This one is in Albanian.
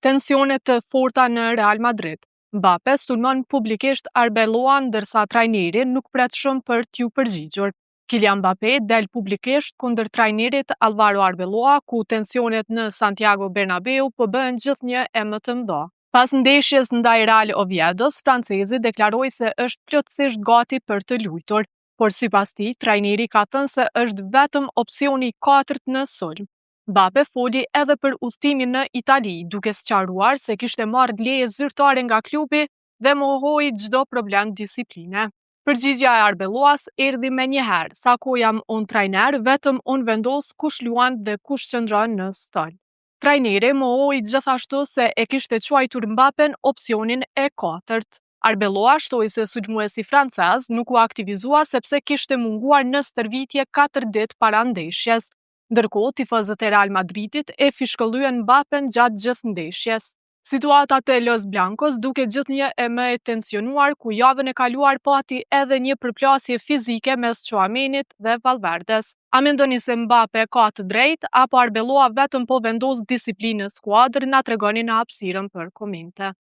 Tensionet të forta në Real Madrid. Mbappe sulmon publikisht Arbeloa ndërsa trajneri nuk pret shumë për t'ju përgjigjur. Kylian Mbappe del publikisht kundër trajnerit Alvaro Arbeloa, ku tensionet në Santiago Bernabeu po bëhen gjithnjë e më të mëdha. Pas ndeshjes ndaj Real Oviedos, francezi deklaroi se është plotësisht gati për të luajtur, por sipas tij, trajneri ka thënë se është vetëm opsioni i katërt në sulm. Mbappe foli edhe për udhëtimin në Itali, duke sqaruar se kishte marrë leje zyrtare nga klubi dhe mohoi çdo problem disipline. Përgjigjja e Arbeloas erdhi menjëherë: "Sa kohë jam unë trajner, vetëm unë vendos kush luan dhe kush qëndron në stol." Trajneri mohoi gjithashtu se e kishte quajtur Mbappen opsionin e katërt. Arbeloa shtoi se sulmuesi francez nuk u aktivizua sepse kishte munguar në stërvitje 4 ditë para ndeshjes. Ndërkohë, tifozët e Real Madridit e fishkëllyen Mbappen gjatë gjithë ndeshjes. Situata te Los Blancos duket gjithnjë e më e tensionuar, ku javën e kaluar pati edhe një përplasje fizike mes Tchouamenit dhe Valverdes. A mendoni se Mbappe ka të drejtë apo Arbeloa vetëm po vendos disiplinë në skuadër? Na tregoni në hapësirën për komente.